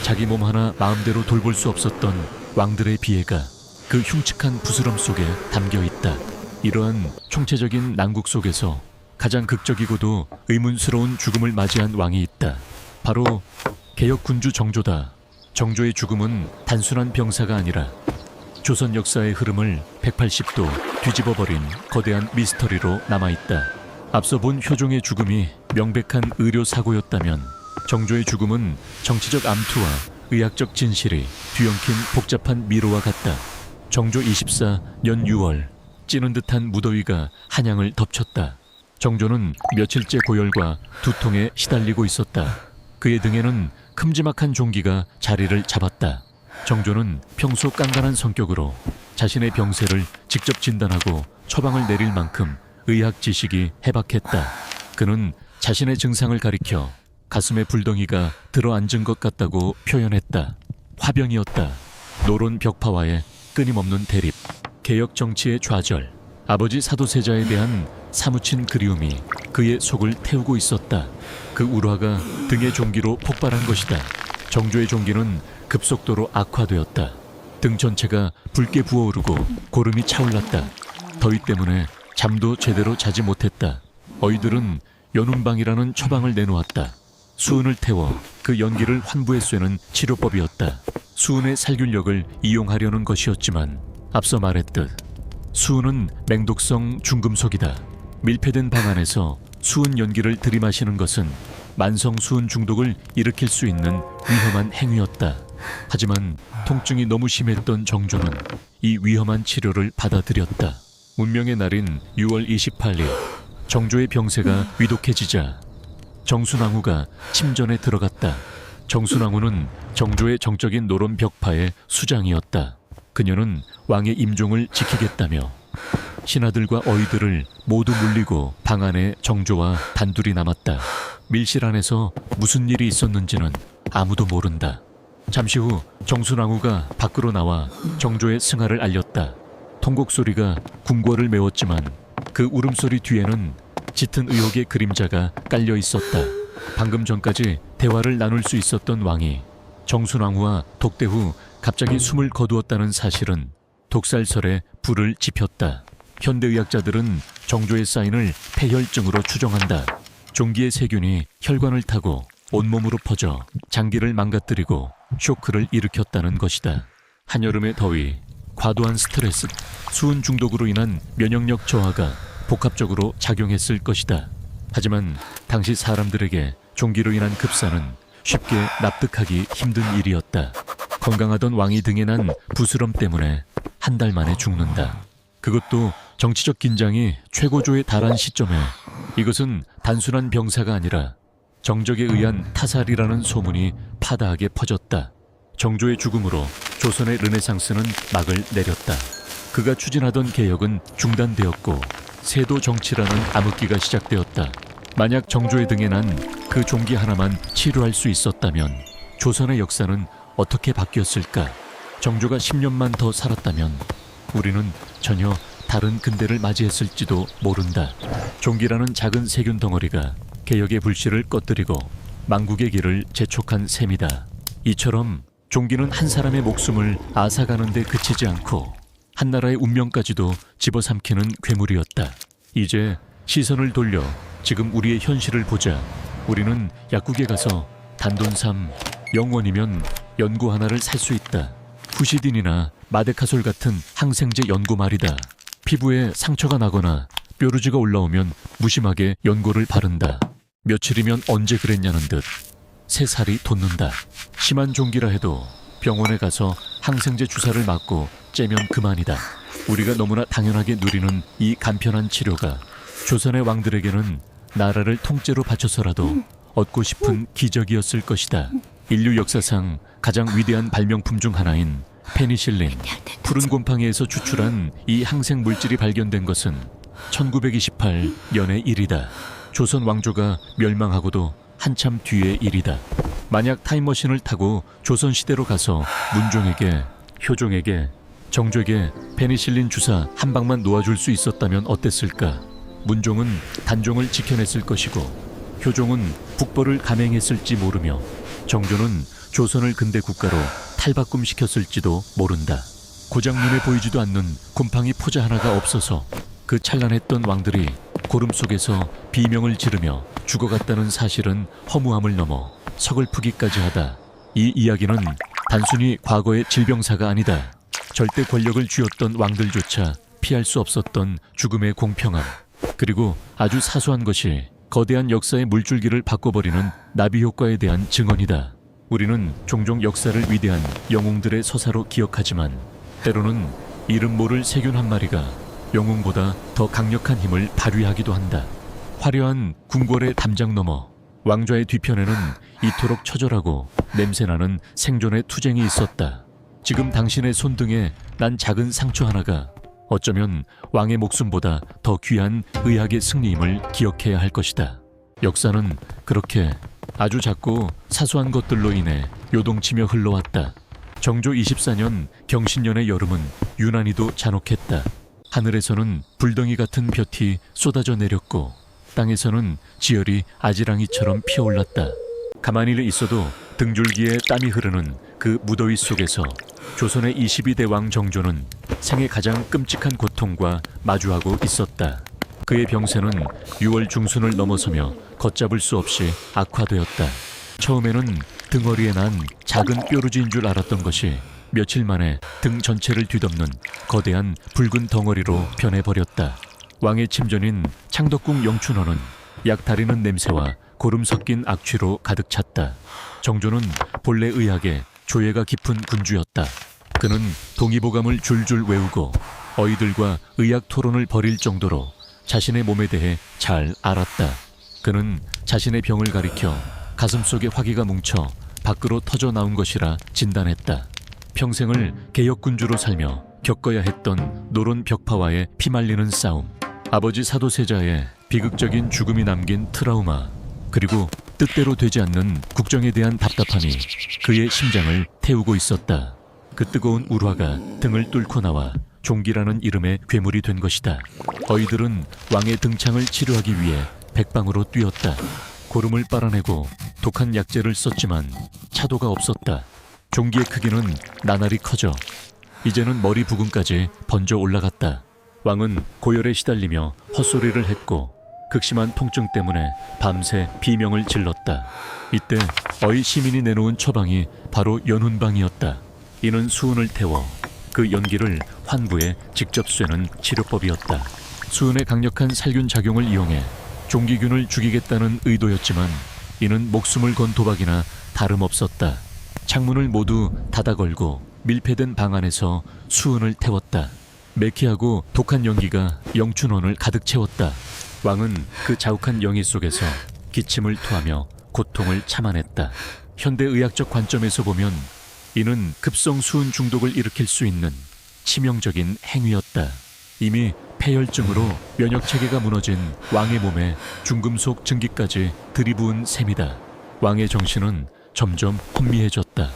자기 몸 하나 마음대로 돌볼 수 없었던 왕들의 비애가 그 흉측한 부스럼 속에 담겨 있다. 이러한 총체적인 난국 속에서 가장 극적이고도 의문스러운 죽음을 맞이한 왕이 있다. 바로 개혁군주 정조다. 정조의 죽음은 단순한 병사가 아니라 조선 역사의 흐름을 180도 뒤집어버린 거대한 미스터리로 남아있다. 앞서 본 효종의 죽음이 명백한 의료사고였다면 정조의 죽음은 정치적 암투와 의학적 진실이 뒤엉킨 복잡한 미로와 같다. 정조 24년 6월 찌는 듯한 무더위가 한양을 덮쳤다. 정조는 며칠째 고열과 두통에 시달리고 있었다. 그의 등에는 큼지막한 종기가 자리를 잡았다. 정조는 평소 깐깐한 성격으로 자신의 병세를 직접 진단하고 처방을 내릴 만큼 의학 지식이 해박했다. 그는 자신의 증상을 가리켜 가슴에 불덩이가 들어앉은 것 같다고 표현했다. 화병이었다. 노론 벽파와의 끊임없는 대립, 개혁 정치의 좌절, 아버지 사도세자에 대한 사무친 그리움이 그의 속을 태우고 있었다. 그 울화가 등의 종기로 폭발한 것이다. 정조의 종기는 급속도로 악화되었다. 등 전체가 붉게 부어오르고 고름이 차올랐다. 더위 때문에 잠도 제대로 자지 못했다. 어이들은 연운방이라는 처방을 내놓았다. 수은을 태워 그 연기를 환부에 쐬는 치료법이었다. 수은의 살균력을 이용하려는 것이었지만 앞서 말했듯 수은은 맹독성 중금속이다. 밀폐된 방 안에서 수은 연기를 들이마시는 것은 만성 수은 중독을 일으킬 수 있는 위험한 행위였다. 하지만 통증이 너무 심했던 정조는 이 위험한 치료를 받아들였다. 운명의 날인 6월 28일 정조의 병세가 위독해지자 정순왕후가 침전에 들어갔다. 정순왕후는 정조의 정적인 노론 벽파의 수장이었다. 그녀는 왕의 임종을 지키겠다며 신하들과 어이들을 모두 물리고 방 안에 정조와 단둘이 남았다. 밀실 안에서 무슨 일이 있었는지는 아무도 모른다. 잠시 후 정순왕후가 밖으로 나와 정조의 승하를 알렸다. 통곡 소리가 궁궐을 메웠지만 그 울음소리 뒤에는 짙은 의혹의 그림자가 깔려 있었다. 방금 전까지 대화를 나눌 수 있었던 왕이 정순왕후와 독대 후 갑자기 숨을 거두었다는 사실은 독살설에 불을 지폈다. 현대의학자들은 정조의 사인을 폐혈증으로 추정한다. 종기의 세균이 혈관을 타고 온몸으로 퍼져 장기를 망가뜨리고 쇼크를 일으켰다는 것이다. 한여름의 더위, 과도한 스트레스, 수은 중독으로 인한 면역력 저하가 복합적으로 작용했을 것이다. 하지만 당시 사람들에게 종기로 인한 급사는 쉽게 납득하기 힘든 일이었다. 건강하던 왕이 등에 난 부스럼 때문에 한 달 만에 죽는다. 그것도 정치적 긴장이 최고조에 달한 시점에 이것은 단순한 병사가 아니라 정적에 의한 타살이라는 소문이 파다하게 퍼졌다. 정조의 죽음으로 조선의 르네상스는 막을 내렸다. 그가 추진하던 개혁은 중단되었고 세도 정치라는 암흑기가 시작되었다. 만약 정조의 등에 난 그 종기 하나만 치료할 수 있었다면 조선의 역사는 어떻게 바뀌었을까? 정조가 10년만 더 살았다면 우리는 전혀 다른 근대를 맞이했을지도 모른다. 종기라는 작은 세균 덩어리가 개혁의 불씨를 꺼뜨리고 망국의 길을 재촉한 셈이다. 이처럼 종기는 한 사람의 목숨을 앗아가는 데 그치지 않고 한 나라의 운명까지도 집어삼키는 괴물이었다. 이제 시선을 돌려 지금 우리의 현실을 보자. 우리는 약국에 가서 단돈삼 0원이면 연고 하나를 살 수 있다. 후시딘이나 마데카솔 같은 항생제 연고 말이다. 피부에 상처가 나거나 뾰루지가 올라오면 무심하게 연고를 바른다. 며칠이면 언제 그랬냐는 듯 새살이 돋는다. 심한 종기라 해도 병원에 가서 항생제 주사를 맞고 째면 그만이다. 우리가 너무나 당연하게 누리는 이 간편한 치료가 조선의 왕들에게는 나라를 통째로 바쳐서라도 얻고 싶은 기적이었을 것이다. 인류 역사상 가장 위대한 발명품 중 하나인 페니실린, 푸른 곰팡이에서 추출한 이 항생 물질이 발견된 것은 1928년의 일이다. 조선 왕조가 멸망하고도 한참 뒤의 일이다. 만약 타임머신을 타고 조선시대로 가서 문종에게, 효종에게, 정조에게 페니실린 주사 한 방만 놓아줄 수 있었다면 어땠을까? 문종은 단종을 지켜냈을 것이고 효종은 북벌을 감행했을지 모르며 정조는 조선을 근대 국가로 탈바꿈시켰을지도 모른다. 고작 눈에 보이지도 않는 곰팡이 포자 하나가 없어서 그 찬란했던 왕들이 고름 속에서 비명을 지르며 죽어갔다는 사실은 허무함을 넘어 서글프기까지 하다. 이 이야기는 단순히 과거의 질병사가 아니다. 절대 권력을 쥐었던 왕들조차 피할 수 없었던 죽음의 공평함, 그리고 아주 사소한 것이 거대한 역사의 물줄기를 바꿔버리는 나비 효과에 대한 증언이다. 우리는 종종 역사를 위대한 영웅들의 서사로 기억하지만 때로는 이름 모를 세균 한 마리가 영웅보다 더 강력한 힘을 발휘하기도 한다. 화려한 궁궐의 담장 너머 왕좌의 뒤편에는 이토록 처절하고 냄새나는 생존의 투쟁이 있었다. 지금 당신의 손등에 난 작은 상처 하나가 어쩌면 왕의 목숨보다 더 귀한 의학의 승리임을 기억해야 할 것이다. 역사는 그렇게 아주 작고 사소한 것들로 인해 요동치며 흘러왔다. 정조 24년 경신년의 여름은 유난히도 잔혹했다. 하늘에서는 불덩이 같은 볕이 쏟아져 내렸고 땅에서는 지열이 아지랑이처럼 피어올랐다. 가만히 있어도 등줄기에 땀이 흐르는 그 무더위 속에서 조선의 22대 왕 정조는 생애 가장 끔찍한 고통과 마주하고 있었다. 그의 병세는 6월 중순을 넘어서며 걷잡을 수 없이 악화되었다. 처음에는 등허리에 난 작은 뾰루지인 줄 알았던 것이 며칠 만에 등 전체를 뒤덮는 거대한 붉은 덩어리로 변해버렸다. 왕의 침전인 창덕궁 영춘원은 약 다리는 냄새와 고름 섞인 악취로 가득 찼다. 정조는 본래 의학에 조예가 깊은 군주였다. 그는 동의보감을 줄줄 외우고 어이들과 의학 토론을 벌일 정도로 자신의 몸에 대해 잘 알았다. 그는 자신의 병을 가리켜 가슴속에 화기가 뭉쳐 밖으로 터져 나온 것이라 진단했다. 평생을 개혁군주로 살며 겪어야 했던 노론 벽파와의 피말리는 싸움, 아버지 사도세자의 비극적인 죽음이 남긴 트라우마, 그리고 뜻대로 되지 않는 국정에 대한 답답함이 그의 심장을 태우고 있었다. 그 뜨거운 울화가 등을 뚫고 나와 종기라는 이름의 괴물이 된 것이다. 어이들은 왕의 등창을 치료하기 위해 백방으로 뛰었다. 고름을 빨아내고 독한 약재를 썼지만 차도가 없었다. 종기의 크기는 나날이 커져 이제는 머리 부근까지 번져 올라갔다. 왕은 고열에 시달리며 헛소리를 했고 극심한 통증 때문에 밤새 비명을 질렀다. 이때 어이 시민이 내놓은 처방이 바로 연훈방이었다. 이는 수은을 태워 그 연기를 환부에 직접 쐬는 치료법이었다. 수은의 강력한 살균 작용을 이용해 종기균을 죽이겠다는 의도였지만 이는 목숨을 건 도박이나 다름없었다. 창문을 모두 닫아 걸고 밀폐된 방 안에서 수은을 태웠다. 매캐하고 독한 연기가 영춘원을 가득 채웠다. 왕은 그 자욱한 영희 속에서 기침을 토하며 고통을 참아냈다. 현대의학적 관점에서 보면 이는 급성 수은 중독을 일으킬 수 있는 치명적인 행위였다. 이미 폐혈증으로 면역체계가 무너진 왕의 몸에 중금속 증기까지 들이부은 셈이다. 왕의 정신은 점점 혼미해졌다.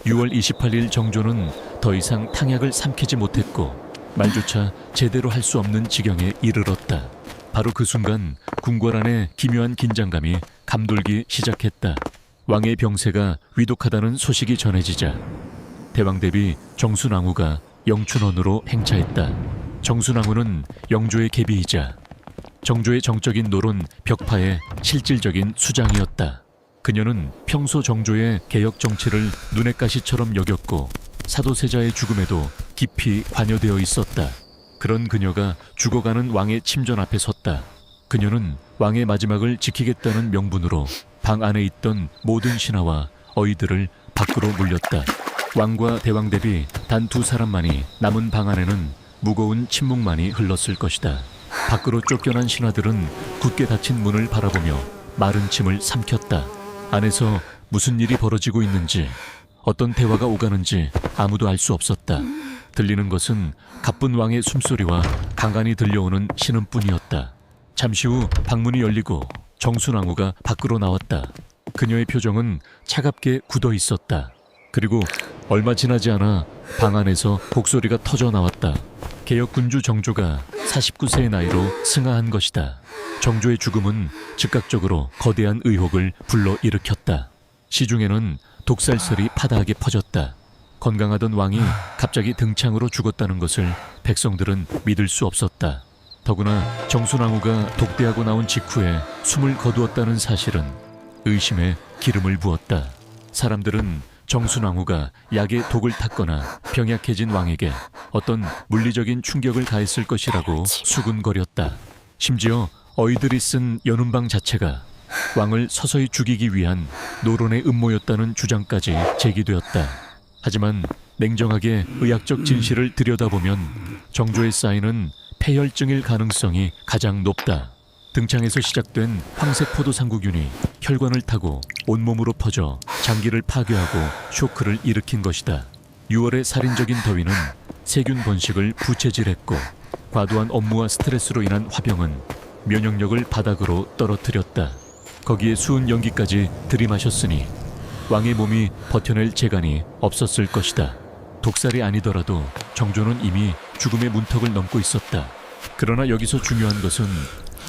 6월 28일 정조는 더 이상 탕약을 삼키지 못했고 말조차 제대로 할 수 없는 지경에 이르렀다. 바로 그 순간 궁궐 안에 기묘한 긴장감이 감돌기 시작했다. 왕의 병세가 위독하다는 소식이 전해지자 대왕대비 정순왕후가 영춘원으로 행차했다. 정순왕후는 영조의 계비이자 정조의 정적인 노론 벽파의 실질적인 수장이었다. 그녀는 평소 정조의 개혁 정치를 눈엣 가시처럼 여겼고 사도세자의 죽음에도 깊이 관여되어 있었다. 그런 그녀가 죽어가는 왕의 침전 앞에 섰다. 그녀는 왕의 마지막을 지키겠다는 명분으로 방 안에 있던 모든 신하와 어이들을 밖으로 물렸다. 왕과 대왕 대비 단 두 사람만이 남은 방 안에는 무거운 침묵만이 흘렀을 것이다. 밖으로 쫓겨난 신하들은 굳게 닫힌 문을 바라보며 마른 침을 삼켰다. 안에서 무슨 일이 벌어지고 있는지, 어떤 대화가 오가는지 아무도 알 수 없었다. 들리는 것은 가쁜 왕의 숨소리와 간간히 들려오는 신음뿐이었다. 잠시 후 방문이 열리고 정순왕후가 밖으로 나왔다. 그녀의 표정은 차갑게 굳어 있었다. 그리고 얼마 지나지 않아 방 안에서 곡소리가 터져 나왔다. 개혁군주 정조가 49세의 나이로 승하한 것이다. 정조의 죽음은 즉각적으로 거대한 의혹을 불러일으켰다. 시중에는 독살설이 파다하게 퍼졌다. 건강하던 왕이 갑자기 등창으로 죽었다는 것을 백성들은 믿을 수 없었다. 더구나 정순왕후가 독대하고 나온 직후에 숨을 거두었다는 사실은 의심에 기름을 부었다. 사람들은 정순왕후가 약에 독을 탔거나 병약해진 왕에게 어떤 물리적인 충격을 가했을 것이라고 수군거렸다. 심지어 어이들이 쓴 연운방 자체가 왕을 서서히 죽이기 위한 노론의 음모였다는 주장까지 제기되었다. 하지만 냉정하게 의학적 진실을 들여다보면 정조에 쌓이는 폐혈증일 가능성이 가장 높다. 등창에서 시작된 황색 포도상구균이 혈관을 타고 온몸으로 퍼져 장기를 파괴하고 쇼크를 일으킨 것이다. 6월의 살인적인 더위는 세균 번식을 부채질했고 과도한 업무와 스트레스로 인한 화병은 면역력을 바닥으로 떨어뜨렸다. 거기에 수은 연기까지 들이마셨으니 왕의 몸이 버텨낼 재간이 없었을 것이다. 독살이 아니더라도 정조는 이미 죽음의 문턱을 넘고 있었다. 그러나 여기서 중요한 것은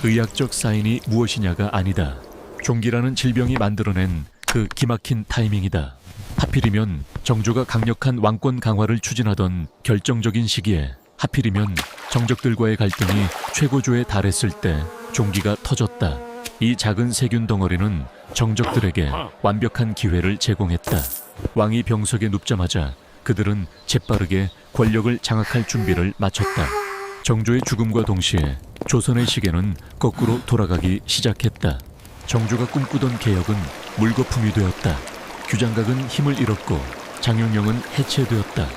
의학적 사인이 무엇이냐가 아니다. 종기라는 질병이 만들어낸 그 기막힌 타이밍이다. 하필이면 정조가 강력한 왕권 강화를 추진하던 결정적인 시기에, 하필이면 정적들과의 갈등이 최고조에 달했을 때 종기가 터졌다. 이 작은 세균 덩어리는 정적들에게 완벽한 기회를 제공했다. 왕이 병석에 눕자마자 그들은 재빠르게 권력을 장악할 준비를 마쳤다. 정조의 죽음과 동시에 조선의 시계는 거꾸로 돌아가기 시작했다. 정조가 꿈꾸던 개혁은 물거품이 되었다. 규장각은 힘을 잃었고 장영영은 해체되었다.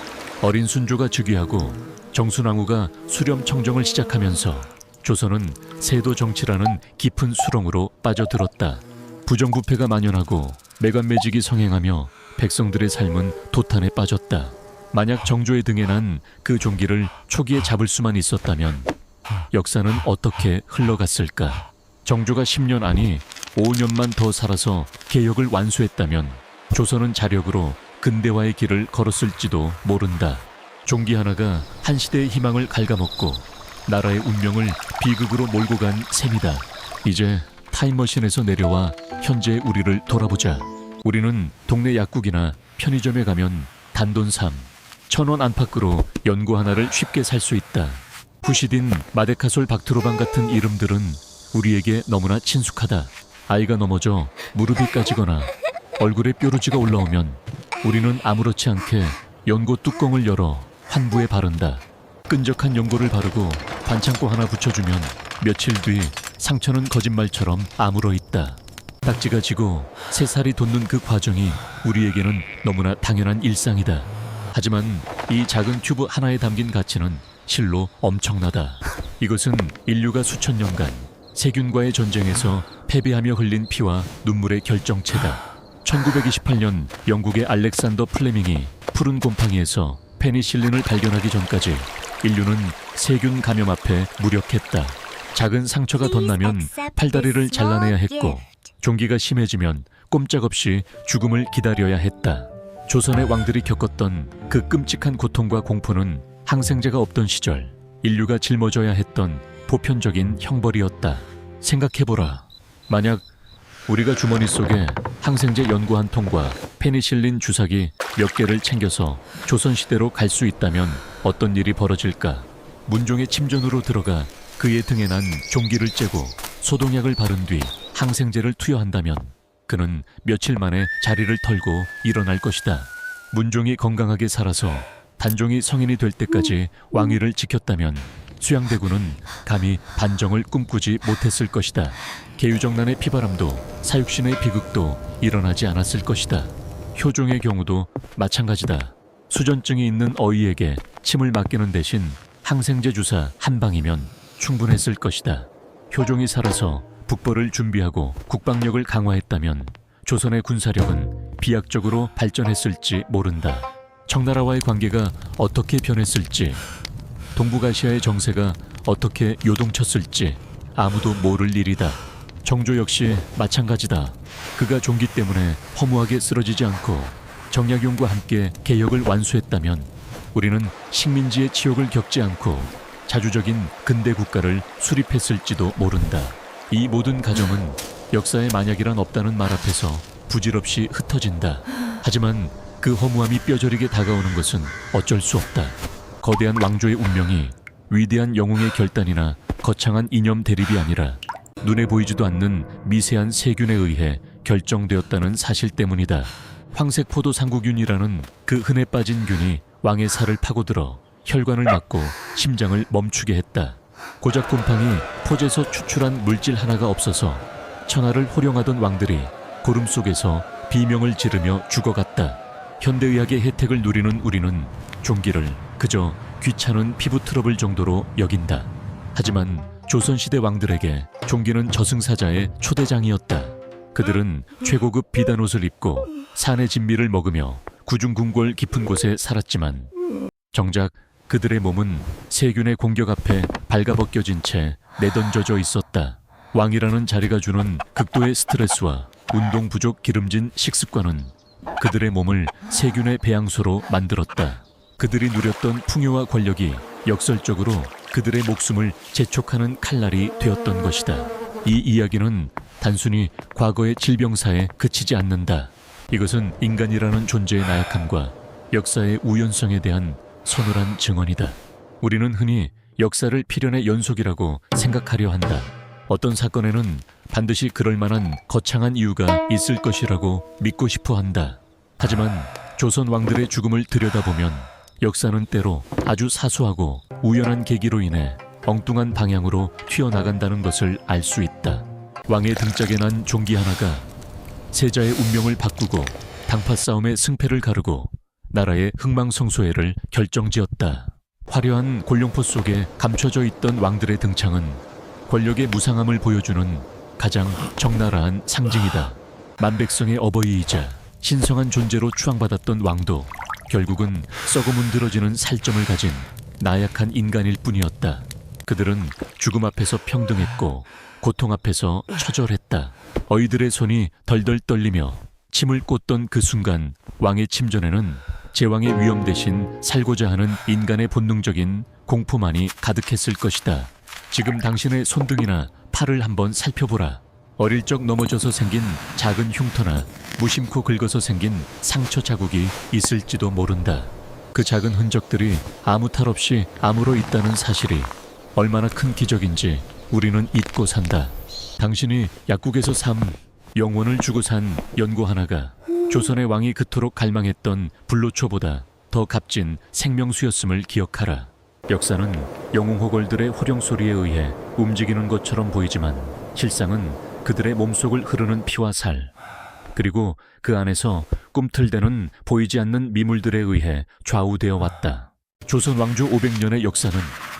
어린 순조가 즉위하고 정순왕후가 수렴청정을 시작하면서 조선은 세도 정치라는 깊은 수렁으로 빠져들었다. 부정부패가 만연하고 매관매직이 성행하며 백성들의 삶은 도탄에 빠졌다. 만약 정조의 등에 난 그 종기를 초기에 잡을 수만 있었다면 역사는 어떻게 흘러갔을까? 정조가 10년 아니 5년만 더 살아서 개혁을 완수했다면 조선은 자력으로 근대화의 길을 걸었을지도 모른다. 종기 하나가 한 시대의 희망을 갉아먹고 나라의 운명을 비극으로 몰고 간 셈이다. 이제 타임머신에서 내려와 현재의 우리를 돌아보자. 우리는 동네 약국이나 편의점에 가면 단돈 3, 1,000원 안팎으로 연고 하나를 쉽게 살 수 있다. 부시딘, 마데카솔, 박트로반 같은 이름들은 우리에게 너무나 친숙하다. 아이가 넘어져 무릎이 까지거나 얼굴에 뾰루지가 올라오면 우리는 아무렇지 않게 연고 뚜껑을 열어 환부에 바른다. 끈적한 연고를 바르고 반창고 하나 붙여주면 며칠 뒤 상처는 거짓말처럼 아물어 있다. 딱지가 지고 새살이 돋는 그 과정이 우리에게는 너무나 당연한 일상이다. 하지만 이 작은 튜브 하나에 담긴 가치는 실로 엄청나다. 이것은 인류가 수천 년간 세균과의 전쟁에서 패배하며 흘린 피와 눈물의 결정체다. 1928년 영국의 알렉산더 플레밍이 푸른 곰팡이에서 페니실린을 발견하기 전까지 인류는 세균 감염 앞에 무력했다. 작은 상처가 덧나면 팔다리를 잘라내야 했고 종기가 심해지면 꼼짝없이 죽음을 기다려야 했다. 조선의 왕들이 겪었던 그 끔찍한 고통과 공포는 항생제가 없던 시절 인류가 짊어져야 했던 보편적인 형벌이었다. 생각해보라. 만약 우리가 주머니 속에 항생제 연고 한 통과 페니실린 주사기 몇 개를 챙겨서 조선시대로 갈 수 있다면 어떤 일이 벌어질까? 문종의 침전으로 들어가 그의 등에 난 종기를 째고 소독약을 바른 뒤 항생제를 투여한다면 그는 며칠 만에 자리를 털고 일어날 것이다. 문종이 건강하게 살아서 단종이 성인이 될 때까지 왕위를 지켰다면 수양대군은 감히 반정을 꿈꾸지 못했을 것이다. 계유정난의 피바람도 사육신의 비극도 일어나지 않았을 것이다. 효종의 경우도 마찬가지다. 수전증이 있는 어이에게 침을 맡기는 대신 항생제 주사 한 방이면 충분했을 것이다. 효종이 살아서 북벌을 준비하고 국방력을 강화했다면 조선의 군사력은 비약적으로 발전했을지 모른다. 청나라와의 관계가 어떻게 변했을지, 동북아시아의 정세가 어떻게 요동쳤을지 아무도 모를 일이다. 정조 역시 마찬가지다. 그가 종기 때문에 허무하게 쓰러지지 않고 정약용과 함께 개혁을 완수했다면 우리는 식민지의 치욕을 겪지 않고 자주적인 근대 국가를 수립했을지도 모른다. 이 모든 가정은 역사에 만약이란 없다는 말 앞에서 부질없이 흩어진다. 하지만 그 허무함이 뼈저리게 다가오는 것은 어쩔 수 없다. 거대한 왕조의 운명이 위대한 영웅의 결단이나 거창한 이념 대립이 아니라 눈에 보이지도 않는 미세한 세균에 의해 결정되었다는 사실 때문이다. 황색포도 상구균이라는 그 흔해 빠진 균이 왕의 살을 파고들어 혈관을 막고 심장을 멈추게 했다. 고작 곰팡이 포제에서 추출한 물질 하나가 없어서 천하를 호령하던 왕들이 고름 속에서 비명을 지르며 죽어갔다. 현대의학의 혜택을 누리는 우리는 종기를 그저 귀찮은 피부 트러블 정도로 여긴다. 하지만 조선시대 왕들에게 종기는 저승사자의 초대장이었다. 그들은 최고급 비단옷을 입고 산의 진미를 먹으며 구중궁궐 깊은 곳에 살았지만 정작 그들의 몸은 세균의 공격 앞에 발가벗겨진 채 내던져져 있었다. 왕이라는 자리가 주는 극도의 스트레스와 운동 부족 기름진 식습관은 그들의 몸을 세균의 배양소로 만들었다. 그들이 누렸던 풍요와 권력이 역설적으로 그들의 목숨을 재촉하는 칼날이 되었던 것이다. 이 이야기는 단순히 과거의 질병사에 그치지 않는다. 이것은 인간이라는 존재의 나약함과 역사의 우연성에 대한 서늘한 증언이다. 우리는 흔히 역사를 필연의 연속이라고 생각하려 한다. 어떤 사건에는 반드시 그럴 만한 거창한 이유가 있을 것이라고 믿고 싶어 한다. 하지만 조선 왕들의 죽음을 들여다보면 역사는 때로 아주 사소하고 우연한 계기로 인해 엉뚱한 방향으로 튀어나간다는 것을 알 수 있다. 왕의 등짝에 난 종기 하나가 세자의 운명을 바꾸고 당파 싸움의 승패를 가르고 나라의 흥망성쇠를 결정지었다. 화려한 골룡포 속에 감춰져 있던 왕들의 등창은 권력의 무상함을 보여주는 가장 적나라한 상징이다. 만백성의 어버이이자 신성한 존재로 추앙받았던 왕도 결국은 썩어 문드러지는 살점을 가진 나약한 인간일 뿐이었다. 그들은 죽음 앞에서 평등했고 고통 앞에서 처절했다. 어이들의 손이 덜덜 떨리며 침을 꽂던 그 순간 왕의 침전에는 제왕의 위엄 대신 살고자 하는 인간의 본능적인 공포만이 가득했을 것이다. 지금 당신의 손등이나 팔을 한번 살펴보라. 어릴 적 넘어져서 생긴 작은 흉터나 무심코 긁어서 생긴 상처 자국이 있을지도 모른다. 그 작은 흔적들이 아무 탈 없이 아무로 있다는 사실이 얼마나 큰 기적인지 우리는 잊고 산다. 당신이 약국에서 영원을 주고 산 연고 하나가 조선의 왕이 그토록 갈망했던 불로초보다 더 값진 생명수였음을 기억하라. 역사는 영웅호걸들의 호령소리에 의해 움직이는 것처럼 보이지만 실상은 그들의 몸속을 흐르는 피와 살, 그리고 그 안에서 꿈틀대는 보이지 않는 미물들에 의해 좌우되어 왔다. 조선 왕조 500년의 역사는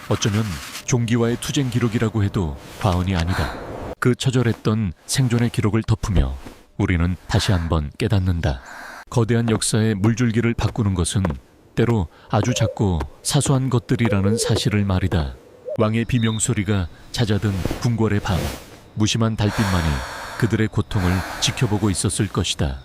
어쩌면 종기와의 투쟁 기록이라고 해도 과언이 아니다. 그 처절했던 생존의 기록을 덮으며 우리는 다시 한번 깨닫는다. 거대한 역사의 물줄기를 바꾸는 것은 때로 아주 작고 사소한 것들이라는 사실을 말이다. 왕의 비명소리가 잦아든 궁궐의 밤, 무심한 달빛만이 그들의 고통을 지켜보고 있었을 것이다.